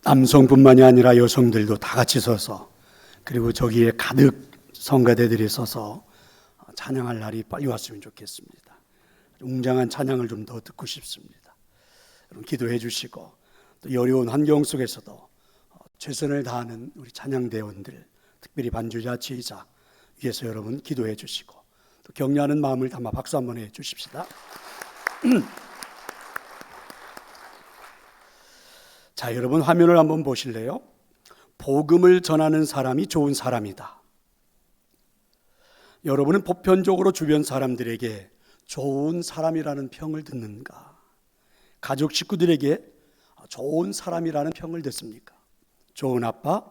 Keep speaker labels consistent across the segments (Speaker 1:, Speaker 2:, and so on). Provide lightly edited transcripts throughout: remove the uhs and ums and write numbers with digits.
Speaker 1: 남성뿐만이 아니라 여성들도 다 같이 서서, 그리고 저기에 가득 성가대들이 서서 찬양할 날이 빨리 왔으면 좋겠습니다. 웅장한 찬양을 좀 더 듣고 싶습니다. 여러분 기도해 주시고, 또 어려운 환경 속에서도 최선을 다하는 우리 찬양대원들, 특별히 반주자, 지휘자 위해서 여러분 기도해 주시고, 또 격려하는 마음을 담아 박수 한번 해 주십시다. 자, 여러분 화면을 한번 보실래요? 복음을 전하는 사람이 좋은 사람이다. 여러분은 보편적으로 주변 사람들에게 좋은 사람이라는 평을 듣는가? 가족 식구들에게 좋은 사람이라는 평을 듣습니까? 좋은 아빠,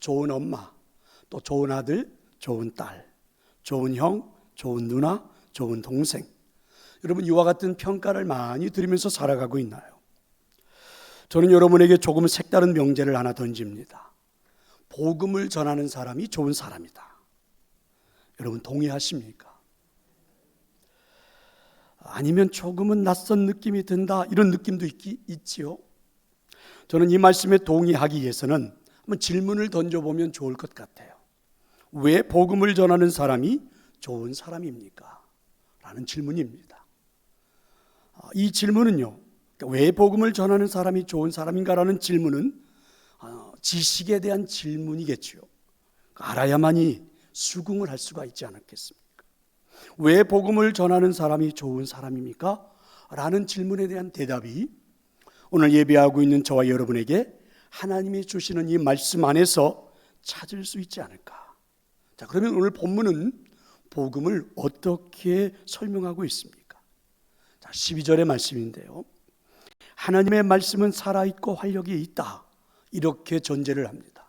Speaker 1: 좋은 엄마, 또 좋은 아들, 좋은 딸, 좋은 형, 좋은 누나, 좋은 동생. 여러분 이와 같은 평가를 많이 들으면서 살아가고 있나요? 저는 여러분에게 조금 색다른 명제를 하나 던집니다. 복음을 전하는 사람이 좋은 사람이다. 여러분 동의하십니까? 아니면 조금은 낯선 느낌이 든다, 이런 느낌도 있지요. 저는 이 말씀에 동의하기 위해서는 한번 질문을 던져보면 좋을 것 같아요. 왜 복음을 전하는 사람이 좋은 사람입니까? 라는 질문입니다. 이 질문은요, 왜 복음을 전하는 사람이 좋은 사람인가라는 질문은 지식에 대한 질문이겠지요. 알아야만이 수긍을 할 수가 있지 않겠습니까? 왜 복음을 전하는 사람이 좋은 사람입니까? 라는 질문에 대한 대답이 오늘 예배하고 있는 저와 여러분에게 하나님이 주시는 이 말씀 안에서 찾을 수 있지 않을까? 자, 그러면 오늘 본문은 복음을 어떻게 설명하고 있습니까? 자, 12절의 말씀인데요, 하나님의 말씀은 살아있고 활력이 있다, 이렇게 전제를 합니다.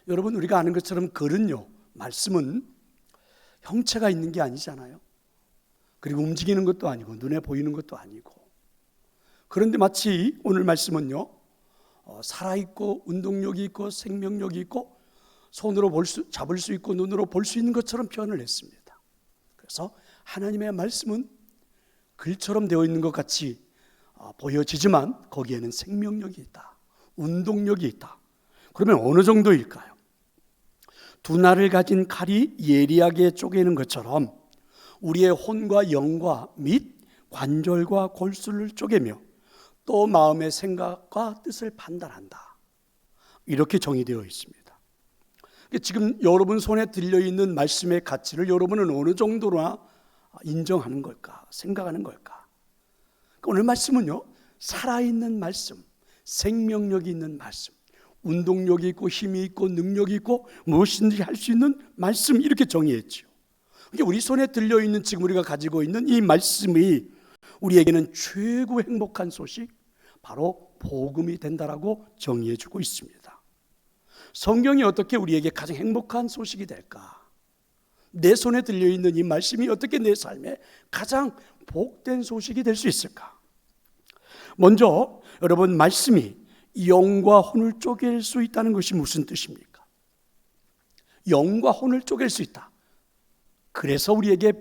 Speaker 1: 여러분 우리가 아는 것처럼 글은요, 말씀은 형체가 있는 게 아니잖아요. 그리고 움직이는 것도 아니고 눈에 보이는 것도 아니고. 그런데 마치 오늘 말씀은요, 살아있고 운동력이 있고 생명력이 있고 손으로 잡을 수 있고 눈으로 볼 수 있는 것처럼 표현을 했습니다. 그래서 하나님의 말씀은 글처럼 되어 있는 것 같이 보여지지만 거기에는 생명력이 있다, 운동력이 있다. 그러면 어느 정도일까요? 두 날을 가진 칼이 예리하게 쪼개는 것처럼 우리의 혼과 영과 및 관절과 골수를 쪼개며 또 마음의 생각과 뜻을 판단한다, 이렇게 정의되어 있습니다. 지금 여러분 손에 들려있는 말씀의 가치를 여러분은 어느 정도나 인정하는 걸까, 생각하는 걸까? 오늘 말씀은요, 살아있는 말씀, 생명력이 있는 말씀, 운동력이 있고 힘이 있고 능력이 있고 무엇이든지 할 수 있는 말씀, 이렇게 정의했죠. 우리 손에 들려있는 지금 우리가 가지고 있는 이 말씀이 우리에게는 최고 행복한 소식, 바로 복음이 된다라고 정의해주고 있습니다. 성경이 어떻게 우리에게 가장 행복한 소식이 될까? 내 손에 들려있는 이 말씀이 어떻게 내 삶에 가장 복된 소식이 될 수 있을까? 먼저 여러분, 말씀이 영과 혼을 쪼갤 수 있다는 것이 무슨 뜻입니까? 영과 혼을 쪼갤 수 있다, 그래서 우리에게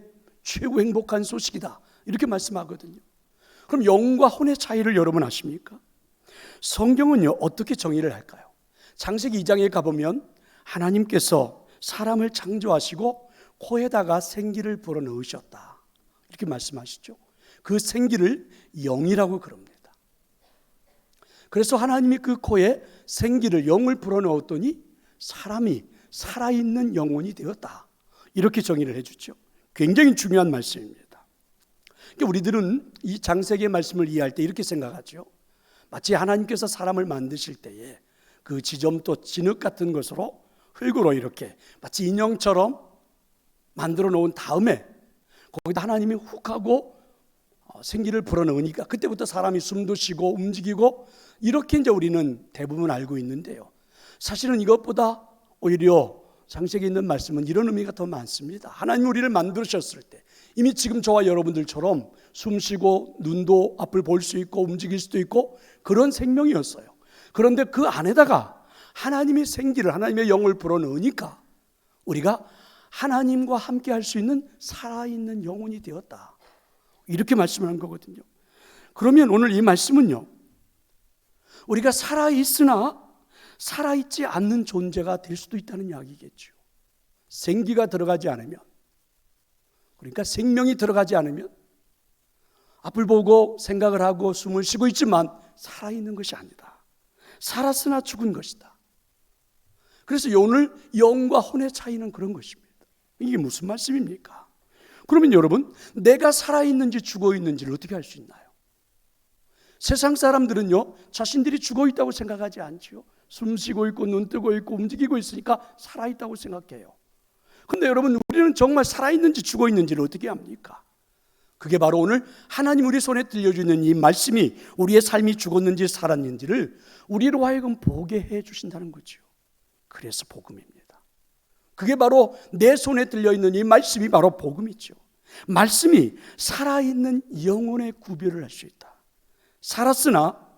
Speaker 1: 최고 행복한 소식이다, 이렇게 말씀하거든요. 그럼 영과 혼의 차이를 여러분 아십니까? 성경은요, 어떻게 정의를 할까요? 창세기 2장에 가보면 하나님께서 사람을 창조하시고 코에다가 생기를 불어넣으셨다, 이렇게 말씀하시죠. 그 생기를 영이라고 그럽니다. 그래서 하나님이 그 코에 생기를, 영을 불어넣었더니 사람이 살아있는 영혼이 되었다, 이렇게 정의를 해주죠. 굉장히 중요한 말씀입니다. 그러니까 우리들은 이 창세기의 말씀을 이해할 때 이렇게 생각하죠. 마치 하나님께서 사람을 만드실 때에 그 지점도 진흙 같은 것으로, 흙으로 이렇게 마치 인형처럼 만들어 놓은 다음에 거기다 하나님이 훅 하고 생기를 불어넣으니까 그때부터 사람이 숨도 쉬고 움직이고, 이렇게 이제 우리는 대부분 알고 있는데요, 사실은 이것보다 오히려 창세기에 있는 말씀은 이런 의미가 더 많습니다. 하나님 우리를 만드셨을 때 이미 지금 저와 여러분들처럼 숨 쉬고 눈도 앞을 볼 수 있고 움직일 수도 있고 그런 생명이었어요. 그런데 그 안에다가 하나님의 생기를, 하나님의 영을 불어넣으니까 우리가 하나님과 함께 할 수 있는 살아있는 영혼이 되었다, 이렇게 말씀을 한 거거든요. 그러면 오늘 이 말씀은요, 우리가 살아있으나 살아있지 않는 존재가 될 수도 있다는 이야기겠죠. 생기가 들어가지 않으면, 그러니까 생명이 들어가지 않으면 앞을 보고 생각을 하고 숨을 쉬고 있지만 살아있는 것이 아니다. 살았으나 죽은 것이다. 그래서 오늘 영과 혼의 차이는 그런 것입니다. 이게 무슨 말씀입니까? 그러면 여러분, 내가 살아있는지 죽어있는지를 어떻게 알 수 있나요? 세상 사람들은요, 자신들이 죽어있다고 생각하지 않지요. 숨 쉬고 있고 눈 뜨고 있고 움직이고 있으니까 살아있다고 생각해요. 근데 여러분, 우리는 정말 살아있는지 죽어있는지를 어떻게 압니까? 그게 바로 오늘 하나님 우리 손에 들려주는 이 말씀이 우리의 삶이 죽었는지 살았는지를 우리로 하여금 보게 해 주신다는 거죠. 그래서 복음입니다. 그게 바로 내 손에 들려있는 이 말씀이 바로 복음이죠. 말씀이 살아있는 영혼의 구별을 할 수 있다. 살았으나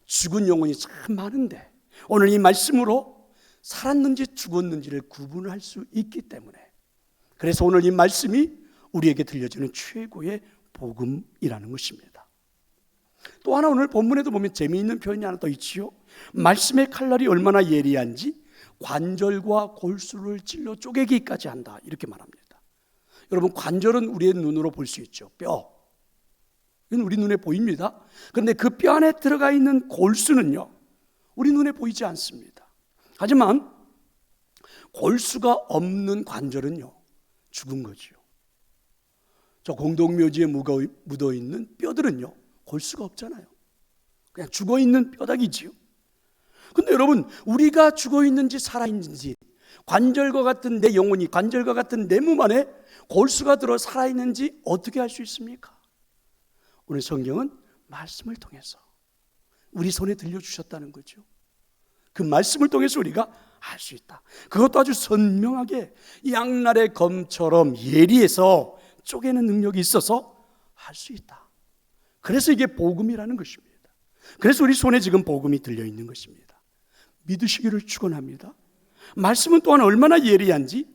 Speaker 1: 죽은 영혼이 참 많은데 오늘 이 말씀으로 살았는지 죽었는지를 구분할 수 있기 때문에, 그래서 오늘 이 말씀이 우리에게 들려주는 최고의 복음이라는 것입니다. 또 하나 오늘 본문에도 보면 재미있는 표현이 하나 더 있지요. 말씀의 칼날이 얼마나 예리한지 관절과 골수를 찔러 쪼개기까지 한다, 이렇게 말합니다. 여러분, 관절은 우리의 눈으로 볼 수 있죠. 뼈, 이건 우리 눈에 보입니다. 그런데 그 뼈 안에 들어가 있는 골수는요, 우리 눈에 보이지 않습니다. 하지만 골수가 없는 관절은요, 죽은 거죠. 저 공동묘지에 묻어 있는 뼈들은요, 골수가 없잖아요. 그냥 죽어 있는 뼈다귀지요. 근데 여러분, 우리가 죽어 있는지 살아 있는지, 관절과 같은 내 영혼이, 관절과 같은 내 몸 안에 골수가 들어 살아 있는지 어떻게 알 수 있습니까? 오늘 성경은 말씀을 통해서 우리 손에 들려주셨다는 거죠. 그 말씀을 통해서 우리가 알 수 있다. 그것도 아주 선명하게 양날의 검처럼 예리해서 쪼개는 능력이 있어서 할 수 있다. 그래서 이게 복음이라는 것입니다. 그래서 우리 손에 지금 복음이 들려있는 것입니다. 믿으시기를 축원합니다. 말씀은 또한 얼마나 예리한지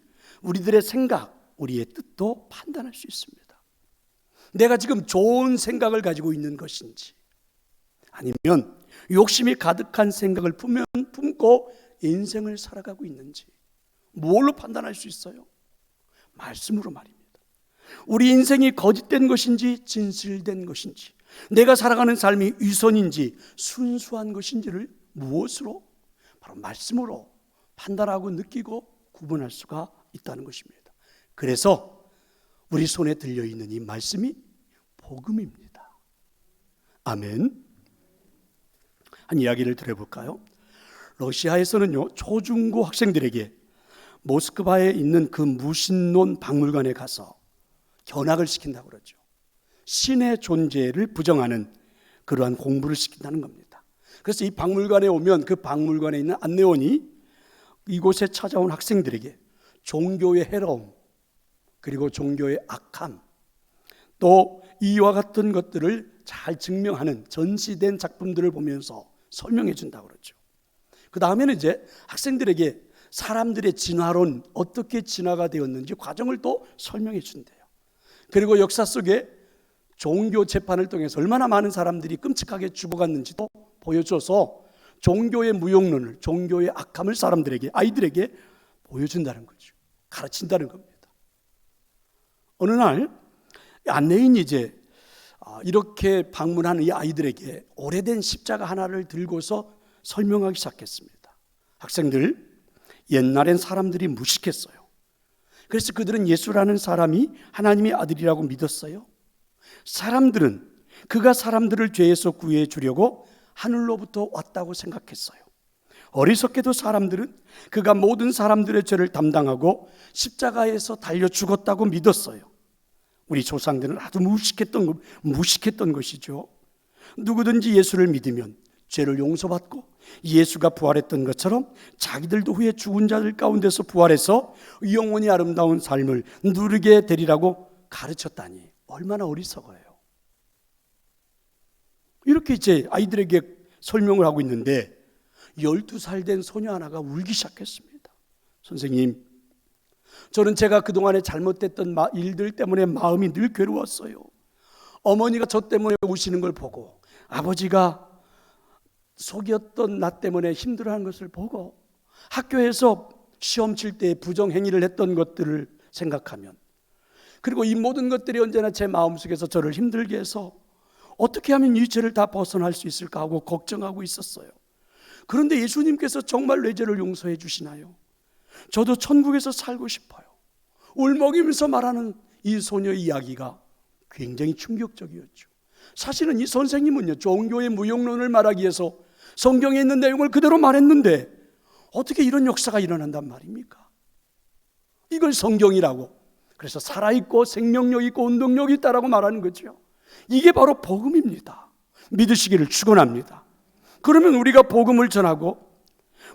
Speaker 1: 우리들의 생각, 우리의 뜻도 판단할 수 있습니다. 내가 지금 좋은 생각을 가지고 있는 것인지, 아니면 욕심이 가득한 생각을 품고 인생을 살아가고 있는지 뭘로 판단할 수 있어요? 말씀으로 말입니다. 우리 인생이 거짓된 것인지 진실된 것인지, 내가 살아가는 삶이 위선인지 순수한 것인지를 무엇으로? 바로 말씀으로 판단하고 느끼고 구분할 수가 있다는 것입니다. 그래서 우리 손에 들려있는 이 말씀이 복음입니다. 아멘. 한 이야기를 들어볼까요? 러시아에서는요, 초중고 학생들에게 모스크바에 있는 그 무신론 박물관에 가서 견학을 시킨다고 그러죠. 신의 존재를 부정하는 그러한 공부를 시킨다는 겁니다. 그래서 이 박물관에 오면 그 박물관에 있는 안내원이 이곳에 찾아온 학생들에게 종교의 해로움, 그리고 종교의 악함, 또 이와 같은 것들을 잘 증명하는 전시된 작품들을 보면서 설명해 준다고 그러죠. 그 다음에는 이제 학생들에게 사람들의 진화론, 어떻게 진화가 되었는지 과정을 또 설명해 준대요. 그리고 역사 속에 종교 재판을 통해서 얼마나 많은 사람들이 끔찍하게 죽어갔는지도 보여줘서 종교의 무용론을, 종교의 악함을 사람들에게, 아이들에게 보여준다는 거죠. 가르친다는 겁니다. 어느 날 안내인이 이제 이렇게 방문하는 이 아이들에게 오래된 십자가 하나를 들고서 설명하기 시작했습니다. 학생들, 옛날엔 사람들이 무식했어요. 그래서 그들은 예수라는 사람이 하나님의 아들이라고 믿었어요. 사람들은 그가 사람들을 죄에서 구해 주려고 하늘로부터 왔다고 생각했어요. 어리석게도 사람들은 그가 모든 사람들의 죄를 담당하고 십자가에서 달려 죽었다고 믿었어요. 우리 조상들은 아주 무식했던 것이죠. 누구든지 예수를 믿으면 죄를 용서받고 예수가 부활했던 것처럼 자기들도 후에 죽은 자들 가운데서 부활해서 영원히 아름다운 삶을 누리게 되리라고 가르쳤다니 얼마나 어리석어요. 이렇게 이제 아이들에게 설명을 하고 있는데 12살 된 소녀 하나가 울기 시작했습니다. 선생님, 저는 제가 그동안에 잘못됐던 일들 때문에 마음이 늘 괴로웠어요. 어머니가 저 때문에 우시는 걸 보고 아버지가 속였던 나 때문에 힘들어하는 것을 보고 학교에서 시험 칠 때 부정행위를 했던 것들을 생각하면, 그리고 이 모든 것들이 언제나 제 마음속에서 저를 힘들게 해서 어떻게 하면 이 죄를 다 벗어날 수 있을까 하고 걱정하고 있었어요. 그런데 예수님께서 정말 내 죄를 용서해 주시나요? 저도 천국에서 살고 싶어요. 울먹이면서 말하는 이 소녀의 이야기가 굉장히 충격적이었죠. 사실은 이 선생님은요, 종교의 무용론을 말하기 위해서 성경에 있는 내용을 그대로 말했는데 어떻게 이런 역사가 일어난단 말입니까? 이걸 성경이라고, 그래서 살아있고 생명력 있고 운동력 있다라고 말하는 거죠. 이게 바로 복음입니다. 믿으시기를 축원합니다. 그러면 우리가 복음을 전하고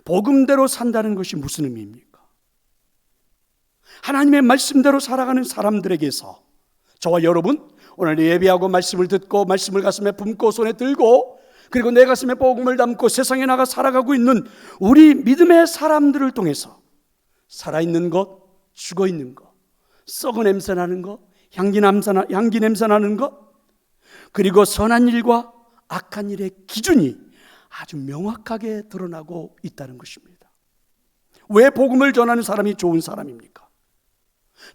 Speaker 1: 복음대로 산다는 것이 무슨 의미입니까? 하나님의 말씀대로 살아가는 사람들에게서 저와 여러분, 오늘 예배하고 말씀을 듣고 말씀을 가슴에 품고 손에 들고 그리고 내 가슴에 복음을 담고 세상에 나가 살아가고 있는 우리 믿음의 사람들을 통해서 살아있는 것, 죽어있는 것, 썩은 냄새 나는 것, 향기 냄새 나는 것, 그리고 선한 일과 악한 일의 기준이 아주 명확하게 드러나고 있다는 것입니다. 왜 복음을 전하는 사람이 좋은 사람입니까?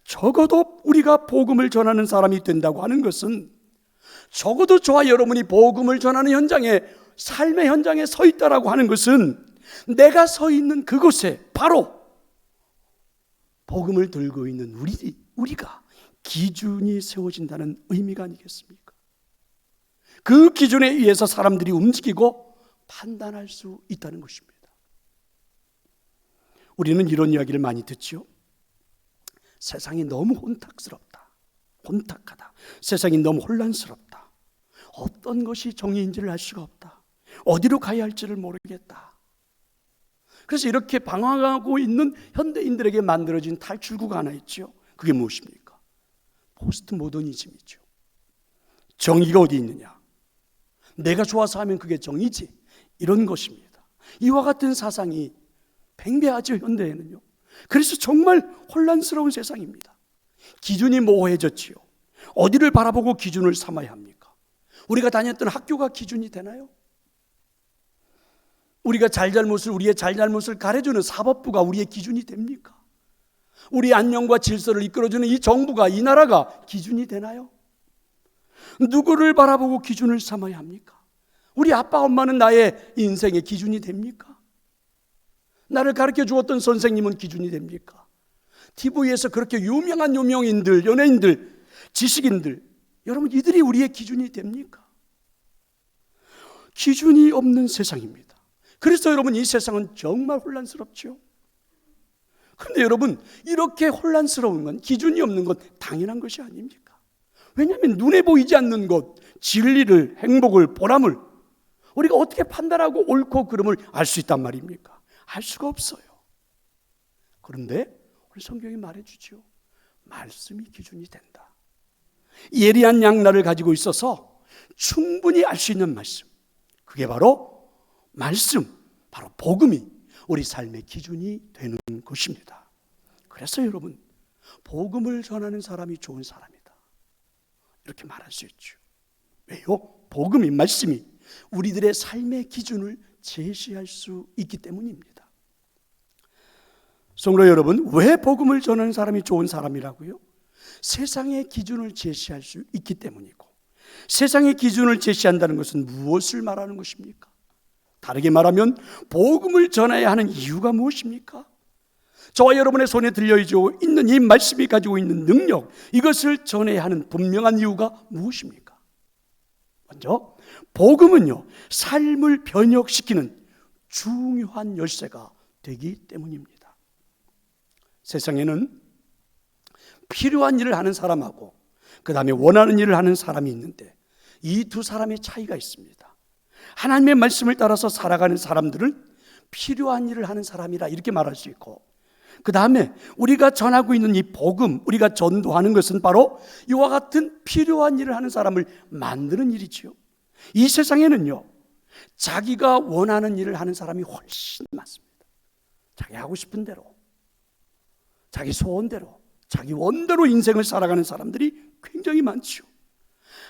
Speaker 1: 적어도 우리가 복음을 전하는 사람이 된다고 하는 것은 적어도 저와 여러분이 복음을 전하는 현장에, 삶의 현장에 서 있다라고 하는 것은 내가 서 있는 그곳에 바로 복음을 들고 있는 우리가 기준이 세워진다는 의미가 아니겠습니까? 그 기준에 의해서 사람들이 움직이고 판단할 수 있다는 것입니다. 우리는 이런 이야기를 많이 듣죠. 세상이 너무 혼탁하다. 세상이 너무 혼란스럽다. 어떤 것이 정의인지를 알 수가 없다. 어디로 가야 할지를 모르겠다. 그래서 이렇게 방황하고 있는 현대인들에게 만들어진 탈출구가 하나 있죠. 그게 무엇입니까? 포스트 모더니즘이죠. 정의가 어디 있느냐? 내가 좋아서 하면 그게 정의지. 이런 것입니다. 이와 같은 사상이 팽배하죠, 현대에는요. 그래서 정말 혼란스러운 세상입니다. 기준이 모호해졌지요. 어디를 바라보고 기준을 삼아야 합니까? 우리가 다녔던 학교가 기준이 되나요? 우리가 우리의 잘잘못을 가려주는 사법부가 우리의 기준이 됩니까? 우리의 안녕과 질서를 이끌어주는 이 정부가, 이 나라가 기준이 되나요? 누구를 바라보고 기준을 삼아야 합니까? 우리 아빠 엄마는 나의 인생의 기준이 됩니까? 나를 가르쳐 주었던 선생님은 기준이 됩니까? TV에서 그렇게 유명한 유명인들, 연예인들, 지식인들, 여러분 이들이 우리의 기준이 됩니까? 기준이 없는 세상입니다. 그래서 여러분 이 세상은 정말 혼란스럽죠. 그런데 여러분 이렇게 혼란스러운 건, 기준이 없는 건 당연한 것이 아닙니까? 왜냐하면 눈에 보이지 않는 것, 진리를, 행복을, 보람을 우리가 어떻게 판단하고 옳고 그름을 알 수 있단 말입니까? 알 수가 없어요. 그런데 우리 성경이 말해주죠. 말씀이 기준이 된다. 예리한 양날을 가지고 있어서 충분히 알 수 있는 말씀, 그게 바로 말씀, 바로 복음이 우리 삶의 기준이 되는 것입니다. 그래서 여러분, 복음을 전하는 사람이 좋은 사람이다, 이렇게 말할 수 있죠. 왜요? 복음이, 말씀이 우리들의 삶의 기준을 제시할 수 있기 때문입니다. 성도 여러분, 왜 복음을 전하는 사람이 좋은 사람이라고요? 세상의 기준을 제시할 수 있기 때문이고, 세상의 기준을 제시한다는 것은 무엇을 말하는 것입니까? 다르게 말하면 복음을 전해야 하는 이유가 무엇입니까? 저와 여러분의 손에 들려있는 이 말씀이 가지고 있는 능력, 이것을 전해야 하는 분명한 이유가 무엇입니까? 먼저 복음은요, 삶을 변혁시키는 중요한 열쇠가 되기 때문입니다. 세상에는 필요한 일을 하는 사람하고 그 다음에 원하는 일을 하는 사람이 있는데, 이 두 사람의 차이가 있습니다. 하나님의 말씀을 따라서 살아가는 사람들은 필요한 일을 하는 사람이라 이렇게 말할 수 있고, 그 다음에 우리가 전하고 있는 이 복음, 우리가 전도하는 것은 바로 이와 같은 필요한 일을 하는 사람을 만드는 일이지요. 이 세상에는요, 자기가 원하는 일을 하는 사람이 훨씬 많습니다. 자기 하고 싶은 대로, 자기 소원대로, 자기 원대로 인생을 살아가는 사람들이 굉장히 많죠.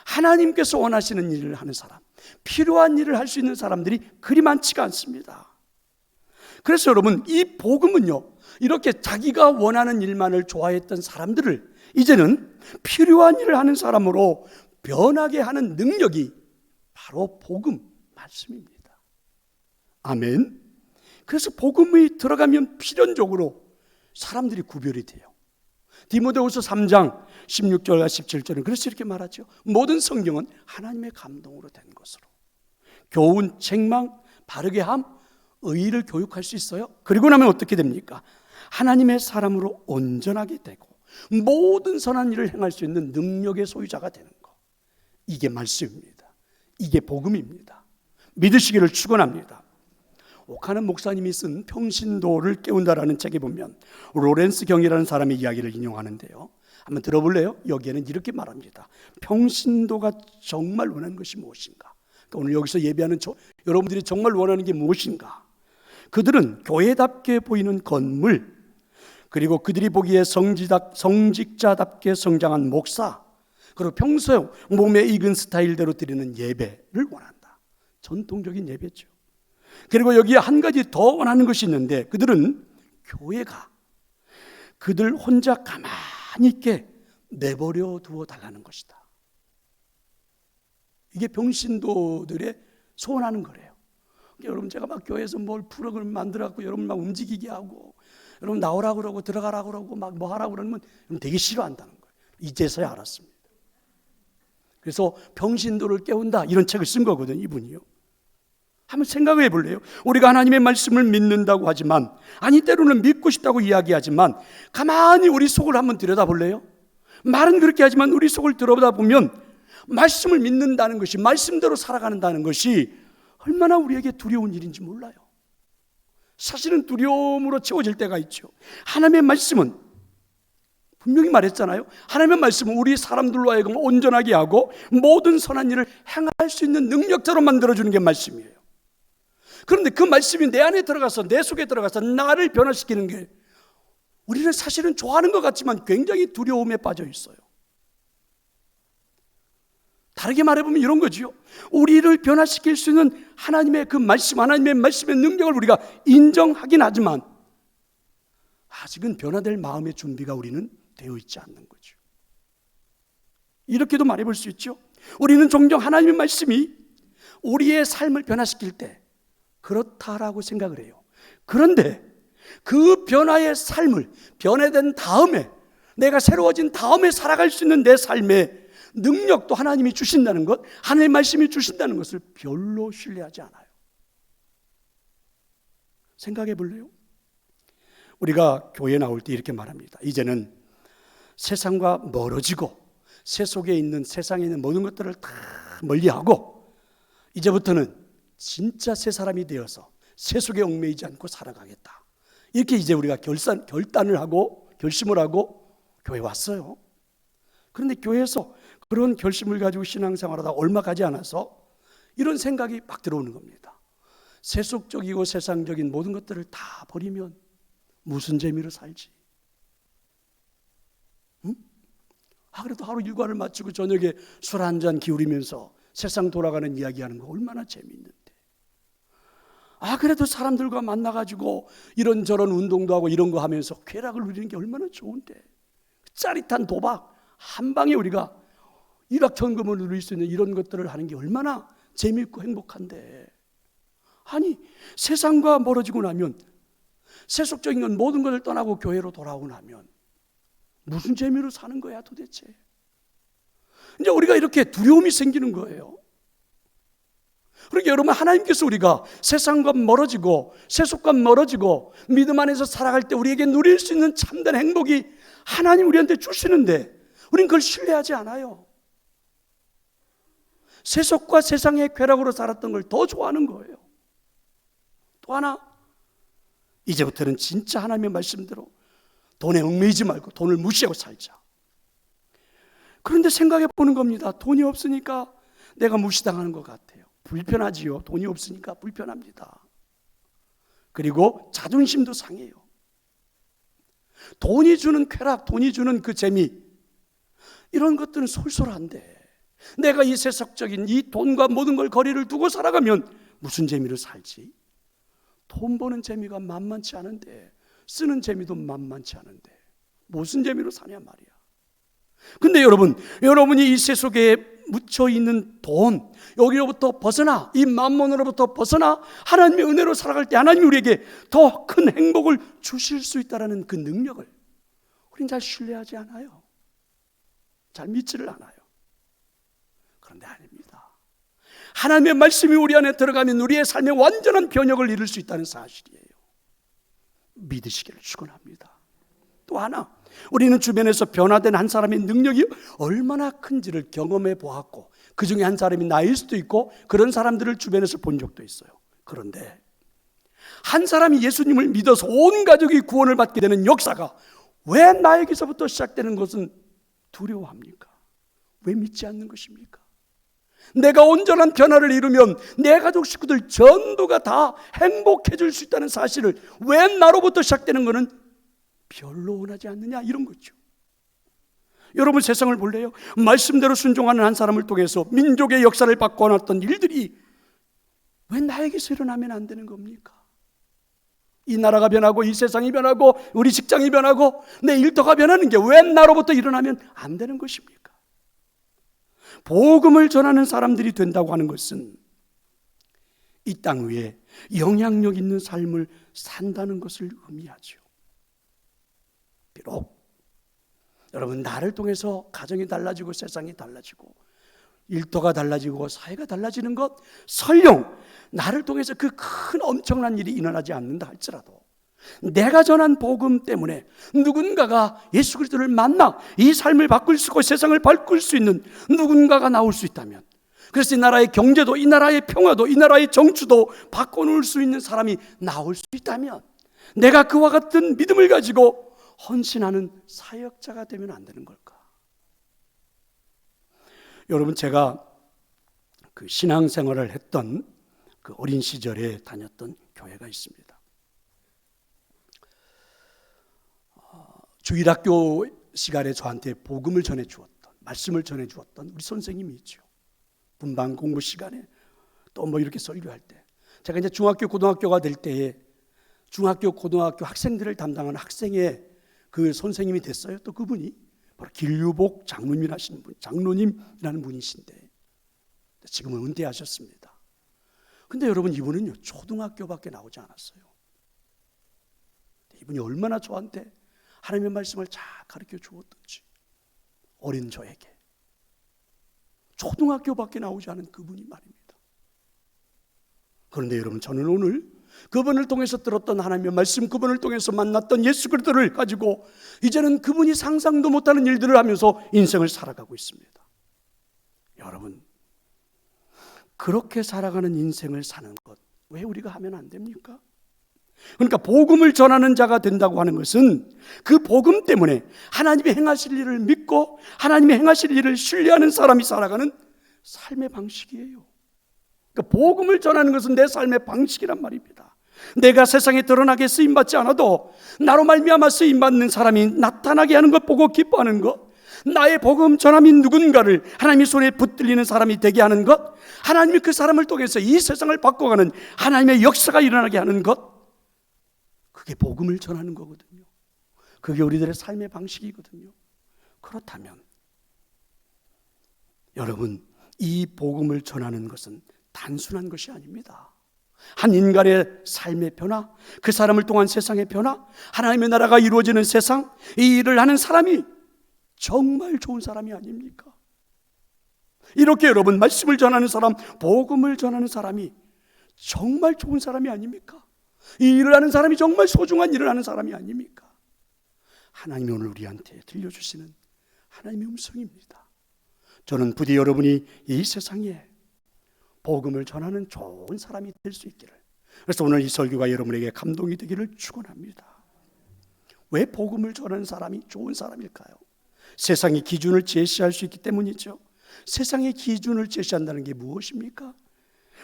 Speaker 1: 하나님께서 원하시는 일을 하는 사람, 필요한 일을 할 수 있는 사람들이 그리 많지가 않습니다. 그래서 여러분, 이 복음은요, 이렇게 자기가 원하는 일만을 좋아했던 사람들을 이제는 필요한 일을 하는 사람으로 변하게 하는 능력이 바로 복음, 말씀입니다. 아멘. 그래서 복음이 들어가면 필연적으로 사람들이 구별이 돼요. 디모데후서 3장 16절과 17절은 그래서 이렇게 말하죠. 모든 성경은 하나님의 감동으로 된 것으로 교훈, 책망, 바르게 함, 의의를 교육할 수 있어요. 그리고 나면 어떻게 됩니까? 하나님의 사람으로 온전하게 되고 모든 선한 일을 행할 수 있는 능력의 소유자가 되는 것. 이게 말씀입니다. 이게 복음입니다. 믿으시기를 축원합니다. 오카는 목사님이 쓴 평신도를 깨운다라는 책에 보면 로렌스 경이라는 사람의 이야기를 인용하는데요. 한번 들어볼래요? 여기에는 이렇게 말합니다. 평신도가 정말 원하는 것이 무엇인가? 그러니까 오늘 여기서 예배하는 여러분들이 정말 원하는 게 무엇인가? 그들은 교회답게 보이는 건물, 그리고 그들이 보기에 성직자답게 성장한 목사, 그리고 평소에 몸에 익은 스타일대로 드리는 예배를 원한다. 전통적인 예배죠. 그리고 여기에 한 가지 더 원하는 것이 있는데, 그들은 교회가 그들 혼자 가만히 있게 내버려 두어 달라는 것이다. 이게 평신도들의 소원하는 거래요. 여러분, 제가 막 교회에서 뭘 프로그램 만들어갖고 여러분 막 움직이게 하고, 여러분 나오라고 그러고 들어가라고 그러고 막 뭐 하라고 그러면 되게 싫어한다는 거예요. 이제서야 알았습니다. 그래서 평신도를 깨운다, 이런 책을 쓴 거거든요, 이분이요. 한번 생각해 볼래요? 우리가 하나님의 말씀을 믿는다고 하지만, 아니 때로는 믿고 싶다고 이야기하지만, 가만히 우리 속을 한번 들여다볼래요? 말은 그렇게 하지만 우리 속을 들여다보면 말씀을 믿는다는 것이, 말씀대로 살아가는다는 것이 얼마나 우리에게 두려운 일인지 몰라요. 사실은 두려움으로 채워질 때가 있죠. 하나님의 말씀은 분명히 말했잖아요. 하나님의 말씀은 우리 사람들로 하여금 온전하게 하고 모든 선한 일을 행할 수 있는 능력자로 만들어주는 게 말씀이에요. 그런데 그 말씀이 내 안에 들어가서, 내 속에 들어가서 나를 변화시키는 게, 우리는 사실은 좋아하는 것 같지만 굉장히 두려움에 빠져 있어요. 다르게 말해보면 이런 거죠. 우리를 변화시킬 수 있는 하나님의 그 말씀, 하나님의 말씀의 능력을 우리가 인정하긴 하지만 아직은 변화될 마음의 준비가 우리는 되어 있지 않는 거죠. 이렇게도 말해볼 수 있죠. 우리는 종종 하나님의 말씀이 우리의 삶을 변화시킬 때 그렇다라고 생각을 해요. 그런데 그 변화의 삶을, 변화된 다음에, 내가 새로워진 다음에 살아갈 수 있는 내 삶의 능력도 하나님이 주신다는 것, 하나님의 말씀이 주신다는 것을 별로 신뢰하지 않아요. 생각해 볼래요? 우리가 교회에 나올 때 이렇게 말합니다. 이제는 세상과 멀어지고 세속에 있는, 세상에 있는 모든 것들을 다 멀리하고 이제부터는 진짜 새 사람이 되어서 세속에 얽매이지 않고 살아가겠다. 이렇게 이제 우리가 결단을 하고 결심을 하고 교회에 왔어요. 그런데 교회에서 그런 결심을 가지고 신앙생활하다 얼마 가지 않아서 이런 생각이 막 들어오는 겁니다. 세속적이고 세상적인 모든 것들을 다 버리면 무슨 재미로 살지? 응? 그래도 하루 일과를 마치고 저녁에 술 한잔 기울이면서 세상 돌아가는 이야기하는 거 얼마나 재미있는데. 그래도 사람들과 만나가지고 이런저런 운동도 하고 이런 거 하면서 쾌락을 누리는 게 얼마나 좋은데. 짜릿한 도박, 한 방에 우리가 일확천금을 누릴 수 있는 이런 것들을 하는 게 얼마나 재미있고 행복한데. 아니, 세상과 멀어지고 나면, 세속적인 건 모든 것을 떠나고 교회로 돌아오고 나면 무슨 재미로 사는 거야 도대체? 이제 우리가 이렇게 두려움이 생기는 거예요. 그러니까 여러분, 하나님께서 우리가 세상과 멀어지고 세속과 멀어지고 믿음 안에서 살아갈 때 우리에게 누릴 수 있는 참된 행복이 하나님 우리한테 주시는데 우리는 그걸 신뢰하지 않아요. 세속과 세상의 쾌락으로 살았던 걸 더 좋아하는 거예요. 또 하나, 이제부터는 진짜 하나님의 말씀대로 돈에 얽매이지 말고 돈을 무시하고 살자. 그런데 생각해 보는 겁니다. 돈이 없으니까 내가 무시당하는 것 같아요. 불편하지요. 돈이 없으니까 불편합니다. 그리고 자존심도 상해요. 돈이 주는 쾌락, 돈이 주는 그 재미, 이런 것들은 솔솔한데 내가 이 세속적인 이 돈과 모든 걸 거리를 두고 살아가면 무슨 재미로 살지? 돈 버는 재미가 만만치 않은데, 쓰는 재미도 만만치 않은데 무슨 재미로 사냐 말이야. 근데 여러분이 이 세속에 묻혀 있는 돈, 여기로부터 벗어나, 이 만몬으로부터 벗어나 하나님의 은혜로 살아갈 때 하나님이 우리에게 더 큰 행복을 주실 수 있다는 그 능력을 우린 잘 신뢰하지 않아요. 잘 믿지를 않아요. 그런데 아닙니다. 하나님의 말씀이 우리 안에 들어가면 우리의 삶에 완전한 변혁을 이룰 수 있다는 사실이에요. 믿으시기를 축원합니다. 또 하나, 우리는 주변에서 변화된 한 사람의 능력이 얼마나 큰지를 경험해 보았고, 그 중에 한 사람이 나일 수도 있고, 그런 사람들을 주변에서 본 적도 있어요. 그런데 한 사람이 예수님을 믿어서 온 가족이 구원을 받게 되는 역사가 왜 나에게서부터 시작되는 것은 두려워합니까? 왜 믿지 않는 것입니까? 내가 온전한 변화를 이루면 내 가족 식구들 전부가 다 행복해질 수 있다는 사실을 왜 나로부터 시작되는 것은 별로 원하지 않느냐, 이런 거죠. 여러분, 세상을 볼래요? 말씀대로 순종하는 한 사람을 통해서 민족의 역사를 바꿔놨던 일들이 왜 나에게서 일어나면 안 되는 겁니까? 이 나라가 변하고 이 세상이 변하고 우리 직장이 변하고 내 일터가 변하는 게 왜 나로부터 일어나면 안 되는 것입니까? 복음을 전하는 사람들이 된다고 하는 것은 이 땅 위에 영향력 있는 삶을 산다는 것을 의미하죠. 비록 여러분, 나를 통해서 가정이 달라지고 세상이 달라지고 일터가 달라지고 사회가 달라지는 것, 설령 나를 통해서 그 큰 엄청난 일이 일어나지 않는다 할지라도 내가 전한 복음 때문에 누군가가 예수 그리스도를 만나 이 삶을 바꿀 수 있고 세상을 바꿀 수 있는 누군가가 나올 수 있다면, 그래서 이 나라의 경제도, 이 나라의 평화도, 이 나라의 정치도 바꿔놓을 수 있는 사람이 나올 수 있다면 내가 그와 같은 믿음을 가지고 헌신하는 사역자가 되면 안 되는 걸까? 여러분, 제가 그 신앙생활을 했던 그 어린 시절에 다녔던 교회가 있습니다. 주일학교 시간에 저한테 복음을 전해 주었던, 말씀을 전해 주었던 우리 선생님이 있죠. 분반 공부 시간에 또 뭐 이렇게 설교할 때, 제가 이제 중학교 고등학교가 될 때에 중학교 고등학교 학생들을 담당하는 학생의 그 선생님이 됐어요. 또 그분이 바로 길유복 장로님이라는 분이신데 지금은 은퇴하셨습니다. 근데 여러분, 이분은요 초등학교밖에 나오지 않았어요. 이분이 얼마나 저한테 하나님의 말씀을 잘 가르쳐 주었던지, 어린 저에게 초등학교밖에 나오지 않은 그분이 말입니다. 그런데 여러분, 저는 오늘 그분을 통해서 들었던 하나님의 말씀, 그분을 통해서 만났던 예수 그리스도를 가지고 이제는 그분이 상상도 못하는 일들을 하면서 인생을 살아가고 있습니다. 여러분, 그렇게 살아가는 인생을 사는 것 왜 우리가 하면 안 됩니까? 그러니까 복음을 전하는 자가 된다고 하는 것은 그 복음 때문에 하나님의 행하실 일을 믿고 하나님의 행하실 일을 신뢰하는 사람이 살아가는 삶의 방식이에요. 그러니까 복음을 전하는 것은 내 삶의 방식이란 말입니다. 내가 세상에 드러나게 쓰임받지 않아도 나로 말미암아 쓰임받는 사람이 나타나게 하는 것 보고 기뻐하는 것, 나의 복음 전함이 누군가를 하나님의 손에 붙들리는 사람이 되게 하는 것, 하나님이 그 사람을 통해서 이 세상을 바꿔가는 하나님의 역사가 일어나게 하는 것, 그게 복음을 전하는 거거든요. 그게 우리들의 삶의 방식이거든요. 그렇다면 여러분, 이 복음을 전하는 것은 단순한 것이 아닙니다. 한 인간의 삶의 변화, 그 사람을 통한 세상의 변화, 하나님의 나라가 이루어지는 세상, 이 일을 하는 사람이 정말 좋은 사람이 아닙니까? 이렇게 여러분, 말씀을 전하는 사람, 복음을 전하는 사람이 정말 좋은 사람이 아닙니까? 이 일을 하는 사람이 정말 소중한 일을 하는 사람이 아닙니까? 하나님이 오늘 우리한테 들려주시는 하나님의 음성입니다. 저는 부디 여러분이 이 세상에 복음을 전하는 좋은 사람이 될 수 있기를, 그래서 오늘 이 설교가 여러분에게 감동이 되기를 축원합니다. 왜 복음을 전하는 사람이 좋은 사람일까요? 세상의 기준을 제시할 수 있기 때문이죠. 세상의 기준을 제시한다는 게 무엇입니까?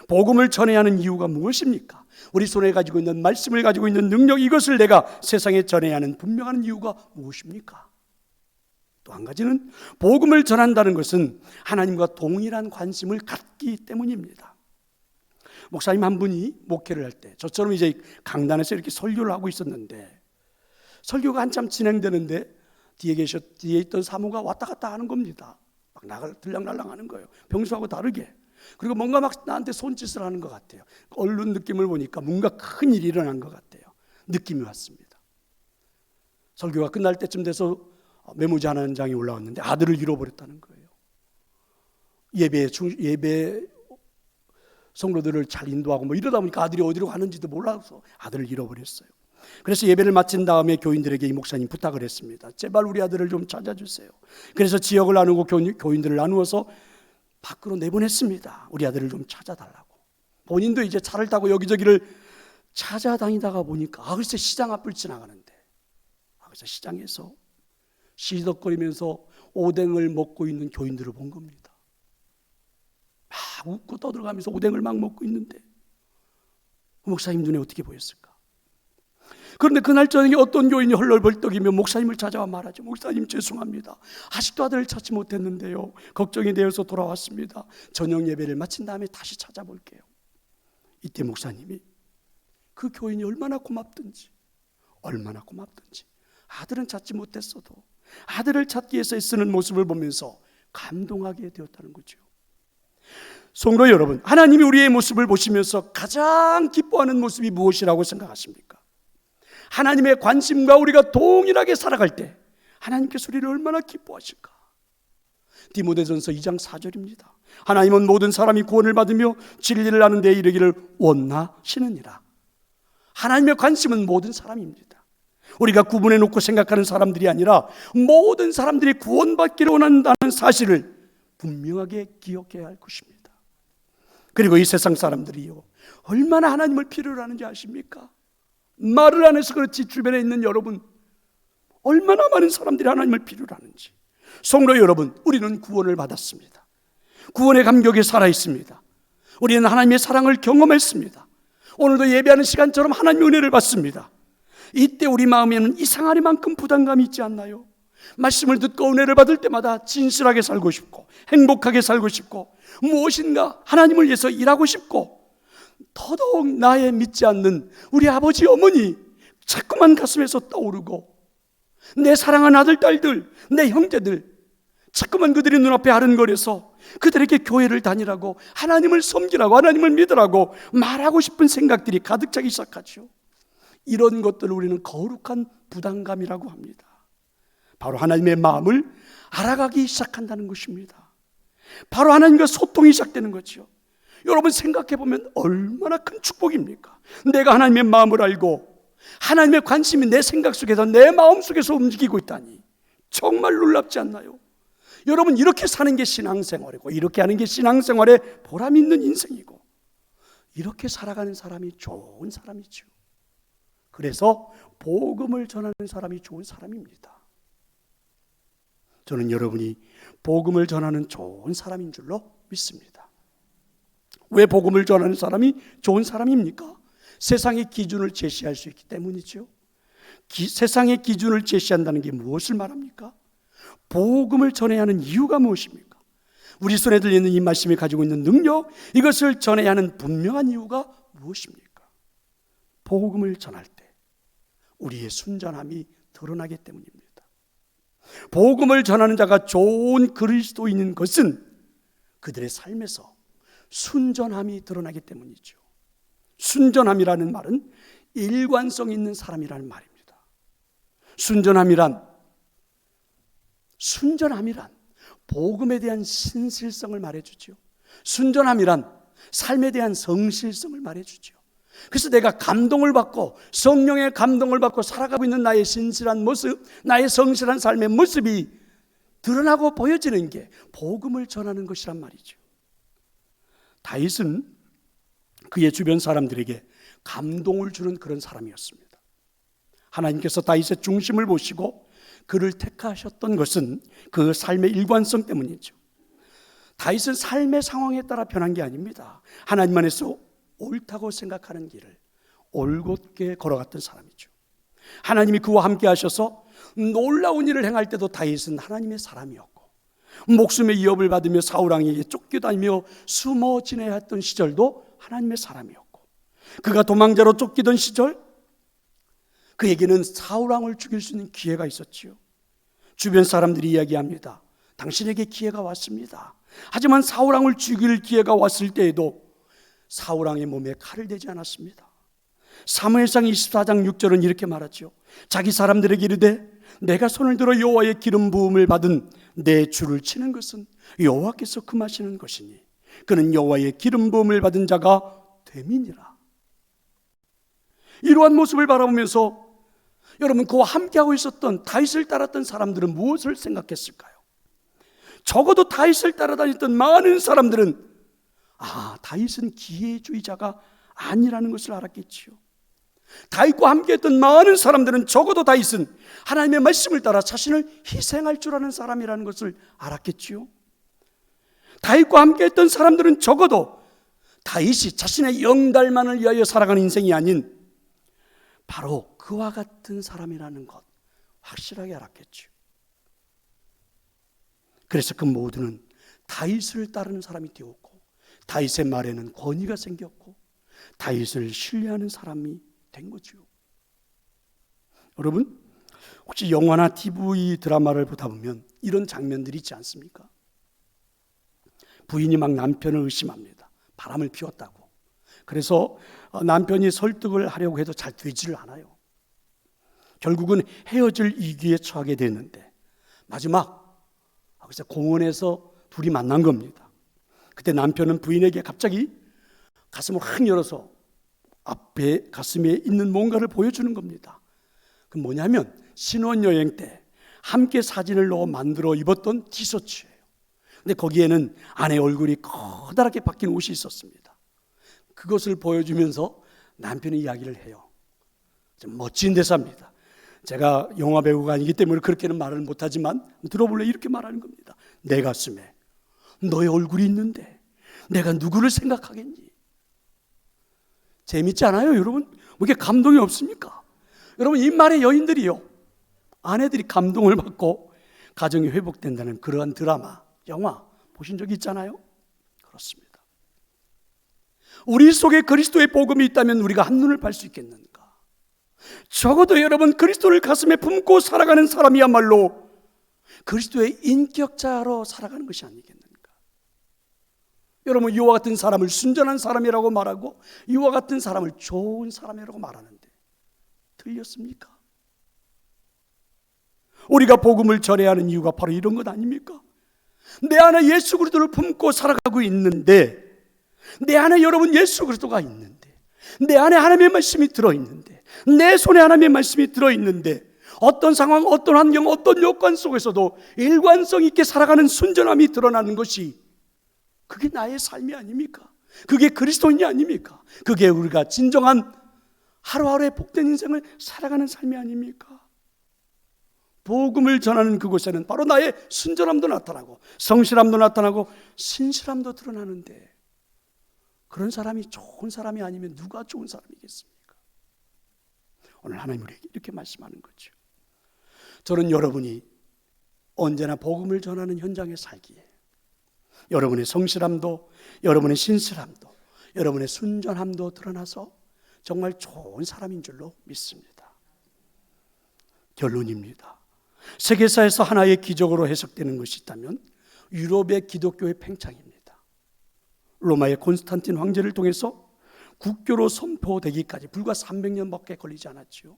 Speaker 1: 복음을 전해야 하는 이유가 무엇입니까? 우리 손에 가지고 있는 말씀을 가지고 있는 능력, 이것을 내가 세상에 전해야 하는 분명한 이유가 무엇입니까? 또 한 가지는 복음을 전한다는 것은 하나님과 동일한 관심을 갖기 때문입니다. 목사님 한 분이 목회를 할 때 저처럼 이제 강단에서 이렇게 설교를 하고 있었는데 설교가 한참 진행되는데 뒤에 있던 사모가 왔다 갔다 하는 겁니다. 막 들락날락 하는 거예요. 평소하고 다르게. 그리고 뭔가 막 나한테 손짓을 하는 것 같아요. 얼른 느낌을 보니까 뭔가 큰 일이 일어난 것 같아요. 느낌이 왔습니다. 설교가 끝날 때쯤 돼서 메모지 한 장이 올라왔는데 아들을 잃어버렸다는 거예요. 예배 성도들을 잘 인도하고 뭐 이러다 보니까 아들이 어디로 가는지도 몰라서 아들을 잃어버렸어요. 그래서 예배를 마친 다음에 교인들에게 이 목사님 부탁을 했습니다. 제발 우리 아들을 좀 찾아주세요. 그래서 지역을 나누고 교인들을 나누어서 밖으로 내보냈습니다. 우리 아들을 좀 찾아달라고. 본인도 이제 차를 타고 여기저기를 찾아다니다가 보니까 글쎄 시장 앞을 지나가는데 그래서 시장에서 시덕거리면서 오뎅을 먹고 있는 교인들을 본 겁니다. 막 웃고 떠들어가면서 오뎅을 막 먹고 있는데 목사님 눈에 어떻게 보였을까? 그런데 그날 저녁에 어떤 교인이 헐렁벌떡이며 목사님을 찾아와 말하죠. 목사님 죄송합니다. 아직도 아들을 찾지 못했는데요. 걱정이 되어서 돌아왔습니다. 저녁 예배를 마친 다음에 다시 찾아볼게요. 이때 목사님이 그 교인이 얼마나 고맙든지 아들은 찾지 못했어도 아들을 찾기 위해서 애쓰는 모습을 보면서 감동하게 되었다는 거죠. 성도 여러분, 하나님이 우리의 모습을 보시면서 가장 기뻐하는 모습이 무엇이라고 생각하십니까? 하나님의 관심과 우리가 동일하게 살아갈 때 하나님께서 우리를 얼마나 기뻐하실까? 디모데전서 2장 4절입니다. 하나님은 모든 사람이 구원을 받으며 진리를 아는 데에 이르기를 원하시느니라. 하나님의 관심은 모든 사람입니다. 우리가 구분해 놓고 생각하는 사람들이 아니라 모든 사람들이 구원받기를 원한다는 사실을 분명하게 기억해야 할 것입니다. 그리고 이 세상 사람들이요, 얼마나 하나님을 필요로 하는지 아십니까? 말을 안 해서 그렇지 주변에 있는 여러분, 얼마나 많은 사람들이 하나님을 필요로 하는지. 성도 여러분, 우리는 구원을 받았습니다. 구원의 감격에 살아 있습니다. 우리는 하나님의 사랑을 경험했습니다. 오늘도 예배하는 시간처럼 하나님의 은혜를 받습니다. 이때 우리 마음에는 이상하리만큼 부담감이 있지 않나요? 말씀을 듣고 은혜를 받을 때마다 진실하게 살고 싶고 행복하게 살고 싶고 무엇인가 하나님을 위해서 일하고 싶고 더더욱 나의 믿지 않는 우리 아버지 어머니 자꾸만 가슴에서 떠오르고 내 사랑하는 아들 딸들 내 형제들 자꾸만 그들이 눈앞에 아른거려서 그들에게 교회를 다니라고 하나님을 섬기라고 하나님을 믿으라고 말하고 싶은 생각들이 가득 차기 시작하죠. 이런 것들을 우리는 거룩한 부담감이라고 합니다. 바로 하나님의 마음을 알아가기 시작한다는 것입니다. 바로 하나님과 소통이 시작되는 거죠. 여러분 생각해 보면 얼마나 큰 축복입니까? 내가 하나님의 마음을 알고 하나님의 관심이 내 생각 속에서 내 마음 속에서 움직이고 있다니 정말 놀랍지 않나요? 여러분 이렇게 사는 게 신앙생활이고 이렇게 하는 게 신앙생활의 보람 있는 인생이고 이렇게 살아가는 사람이 좋은 사람이죠. 그래서 복음을 전하는 사람이 좋은 사람입니다. 저는 여러분이 복음을 전하는 좋은 사람인 줄로 믿습니다. 왜 복음을 전하는 사람이 좋은 사람입니까? 세상의 기준을 제시할 수 있기 때문이죠. 세상의 기준을 제시한다는 게 무엇을 말합니까? 복음을 전해야 하는 이유가 무엇입니까? 우리 손에 들리는 이 말씀이 가지고 있는 능력, 이것을 전해야 하는 분명한 이유가 무엇입니까? 복음을 전할 때 우리의 순전함이 드러나기 때문입니다. 복음을 전하는 자가 좋은 그리스도인인 것은 그들의 삶에서 순전함이 드러나기 때문이죠. 순전함이라는 말은 일관성 있는 사람이라는 말입니다. 순전함이란 복음에 대한 신실성을 말해주죠. 순전함이란 삶에 대한 성실성을 말해주죠. 그래서 내가 감동을 받고 성령의 감동을 받고 살아가고 있는 나의 신실한 모습, 나의 성실한 삶의 모습이 드러나고 보여지는 게 복음을 전하는 것이란 말이죠. 다윗은 그의 주변 사람들에게 감동을 주는 그런 사람이었습니다. 하나님께서 다윗의 중심을 보시고 그를 택하셨던 것은 그 삶의 일관성 때문이죠. 다윗은 삶의 상황에 따라 변한 게 아닙니다. 하나님 안에서 옳다고 생각하는 길을 올곧게 걸어갔던 사람이죠. 하나님이 그와 함께 하셔서 놀라운 일을 행할 때도 다윗은 하나님의 사람이었고, 목숨의 위협을 받으며 사울왕에게 쫓겨다니며 숨어 지내야 했던 시절도 하나님의 사람이었고, 그가 도망자로 쫓기던 시절 그에게는 사울왕을 죽일 수 있는 기회가 있었지요. 주변 사람들이 이야기합니다. 당신에게 기회가 왔습니다. 하지만 사울왕을 죽일 기회가 왔을 때에도 사울왕의 몸에 칼을 대지 않았습니다. 사무엘상 24장 6절은 이렇게 말하죠. 자기 사람들에게 이르되 내가 손을 들어 여호와의 기름 부음을 받은 내 주를 치는 것은 여호와께서 금하시는 것이니 그는 여호와의 기름 부음을 받은 자가 됨이니라. 이러한 모습을 바라보면서 여러분, 그와 함께하고 있었던 다윗을 따랐던 사람들은 무엇을 생각했을까요? 적어도 다윗을 따라다녔던 많은 사람들은 다윗은 기회주의자가 아니라는 것을 알았겠지요. 다윗과 함께했던 많은 사람들은 적어도 다윗은 하나님의 말씀을 따라 자신을 희생할 줄 아는 사람이라는 것을 알았겠지요. 다윗과 함께했던 사람들은 적어도 다윗이 자신의 영달만을 위하여 살아가는 인생이 아닌 바로 그와 같은 사람이라는 것 확실하게 알았겠죠. 그래서 그 모두는 다윗을 따르는 사람이 되었고, 다윗의 말에는 권위가 생겼고, 다윗을 신뢰하는 사람이 된 거죠. 여러분, 혹시 영화나 TV 드라마를 보다 보면 이런 장면들이 있지 않습니까? 부인이 막 남편을 의심합니다. 바람을 피웠다고. 그래서 남편이 설득을 하려고 해도 잘 되지를 않아요. 결국은 헤어질 위기에 처하게 됐는데 마지막 그래서 공원에서 둘이 만난 겁니다. 그때 남편은 부인에게 갑자기 가슴을 확 열어서 앞에 가슴에 있는 뭔가를 보여주는 겁니다. 그 뭐냐면 신혼여행 때 함께 사진을 넣어 만들어 입었던 티셔츠예요. 근데 거기에는 아내 얼굴이 커다랗게 박힌 옷이 있었습니다. 그것을 보여주면서 남편이 이야기를 해요. 좀 멋진 대사입니다. 제가 영화 배우가 아니기 때문에 그렇게는 말을 못하지만 들어볼래? 이렇게 말하는 겁니다. 내 가슴에 너의 얼굴이 있는데 내가 누구를 생각하겠니? 재밌지 않아요, 여러분? 뭐 이게 감동이 없습니까? 여러분, 이 말의 여인들이요, 아내들이 감동을 받고 가정이 회복된다는 그러한 드라마, 영화 보신 적 있잖아요? 그렇습니다. 우리 속에 그리스도의 복음이 있다면 우리가 한눈을 팔 수 있겠는가? 적어도 여러분, 그리스도를 가슴에 품고 살아가는 사람이야말로 그리스도의 인격자로 살아가는 것이 아니겠는가? 여러분, 이와 같은 사람을 순전한 사람이라고 말하고 이와 같은 사람을 좋은 사람이라고 말하는데 틀렸습니까? 우리가 복음을 전해야 하는 이유가 바로 이런 것 아닙니까? 내 안에 예수 그리스도를 품고 살아가고 있는데, 내 안에 여러분 예수 그리스도가 있는데, 내 안에 하나님의 말씀이 들어있는데, 내 손에 하나님의 말씀이 들어있는데, 어떤 상황, 어떤 환경, 어떤 여건 속에서도 일관성 있게 살아가는 순전함이 드러나는 것이 그게 나의 삶이 아닙니까? 그게 그리스도인이 아닙니까? 그게 우리가 진정한 하루하루의 복된 인생을 살아가는 삶이 아닙니까? 복음을 전하는 그곳에는 바로 나의 순전함도 나타나고 성실함도 나타나고 신실함도 드러나는데, 그런 사람이 좋은 사람이 아니면 누가 좋은 사람이겠습니까? 오늘 하나님 우리에게 이렇게 말씀하는 거죠. 저는 여러분이 언제나 복음을 전하는 현장에 살기에 여러분의 성실함도, 여러분의 신실함도, 여러분의 순전함도 드러나서 정말 좋은 사람인 줄로 믿습니다. 결론입니다. 세계사에서 하나의 기적으로 해석되는 것이 있다면 유럽의 기독교의 팽창입니다. 로마의 콘스탄틴 황제를 통해서 국교로 선포되기까지 불과 300년밖에 걸리지 않았지요.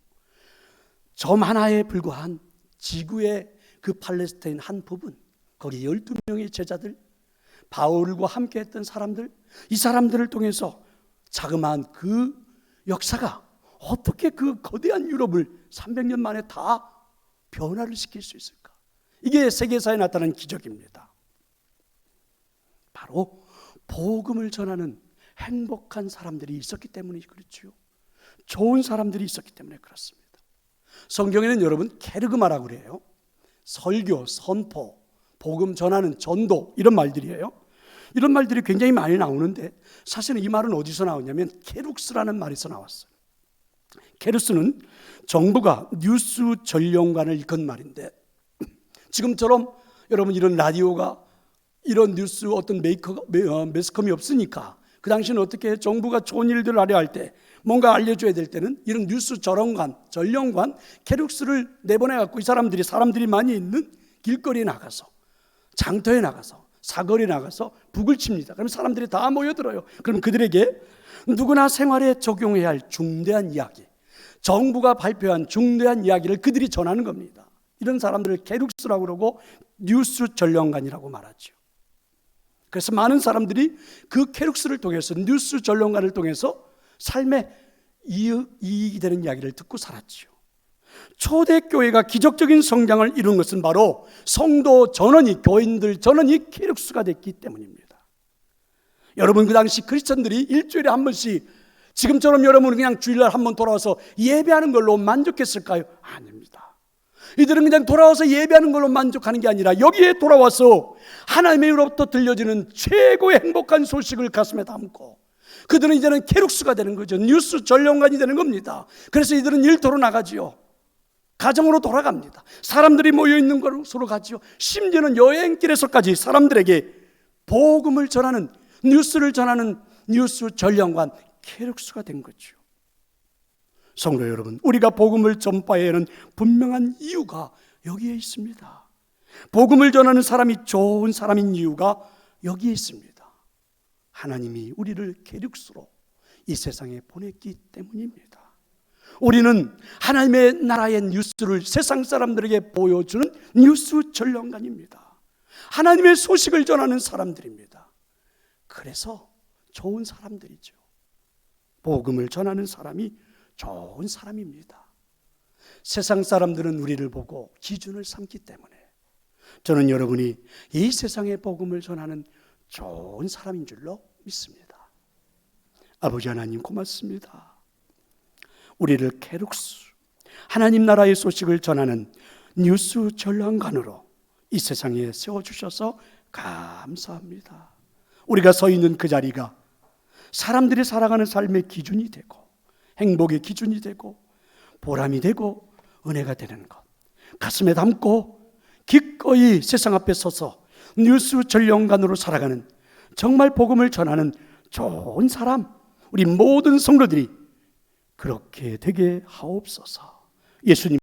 Speaker 1: 점 하나에 불과한 지구의 그 팔레스타인 한 부분, 거기 12명의 제자들, 바울과 함께했던 사람들, 이 사람들을 통해서 자그마한 그 역사가 어떻게 그 거대한 유럽을 300년 만에 다 변화를 시킬 수 있을까? 이게 세계사에 나타난 기적입니다. 바로 복음을 전하는 행복한 사람들이 있었기 때문에 그렇죠. 좋은 사람들이 있었기 때문에 그렇습니다. 성경에는 여러분 케르그마라고 그래요. 설교, 선포, 복음 전하는 전도, 이런 말들이에요. 이런 말들이 굉장히 많이 나오는데 사실은 이 말은 어디서 나오냐면 케룩스라는 말에서 나왔어요. 케르스는 정부가 뉴스 전용관을 일컫는 말인데, 지금처럼 여러분 이런 라디오가, 이런 뉴스 어떤 매스컴이 없으니까 그 당시는 어떻게 정부가 좋은 일들을 하려 할 때, 뭔가 알려줘야 될 때는 이런 뉴스 전용관 케룩스를 내보내갖고 이 사람들이 많이 있는 길거리에 나가서, 장터에 나가서, 사거리에 나가서 북을 칩니다. 그럼 사람들이 다 모여들어요. 그럼 그들에게 누구나 생활에 적용해야 할 중대한 이야기, 정부가 발표한 중대한 이야기를 그들이 전하는 겁니다. 이런 사람들을 케룩스라고 그러고 뉴스 전용관이라고 말하죠. 그래서 많은 사람들이 그 케룩스를 통해서, 뉴스 전용관을 통해서 삶에 이익이 되는 이야기를 듣고 살았죠. 초대교회가 기적적인 성장을 이룬 것은 바로 성도 전원이, 교인들 전원이 케룩스가 됐기 때문입니다. 여러분, 그 당시 크리스천들이 일주일에 한 번씩 지금처럼 여러분은 그냥 주일날 한 번 돌아와서 예배하는 걸로 만족했을까요? 아닙니다. 이들은 그냥 돌아와서 예배하는 걸로 만족하는 게 아니라 여기에 돌아와서 하나님의 으로부터 들려지는 최고의 행복한 소식을 가슴에 담고, 그들은 이제는 케룩스가 되는 거죠. 뉴스 전용관이 되는 겁니다. 그래서 이들은 일터로 나가지요. 가정으로 돌아갑니다. 사람들이 모여있는 곳으로 가지요. 심지어는 여행길에서까지 사람들에게 복음을 전하는, 뉴스를 전하는 뉴스 전용관 케룩스가 된 거죠. 성도 여러분, 우리가 복음을 전파해야 하는 분명한 이유가 여기에 있습니다. 복음을 전하는 사람이 좋은 사람인 이유가 여기에 있습니다. 하나님이 우리를 케룩스로 이 세상에 보냈기 때문입니다. 우리는 하나님의 나라의 뉴스를 세상 사람들에게 보여주는 뉴스 전용관입니다. 하나님의 소식을 전하는 사람들입니다. 그래서 좋은 사람들이죠. 복음을 전하는 사람이 좋은 사람입니다. 세상 사람들은 우리를 보고 기준을 삼기 때문에 저는 여러분이 이 세상의 복음을 전하는 좋은 사람인 줄로 믿습니다. 아버지 하나님, 고맙습니다. 우리를 케룩스, 하나님 나라의 소식을 전하는 뉴스 전용관으로 이 세상에 세워주셔서 감사합니다. 우리가 서 있는 그 자리가 사람들이 살아가는 삶의 기준이 되고, 행복의 기준이 되고, 보람이 되고, 은혜가 되는 것 가슴에 담고 기꺼이 세상 앞에 서서 뉴스 전용관으로 살아가는, 정말 복음을 전하는 좋은 사람, 우리 모든 성도들이 그렇게 되게 하옵소서. 예수님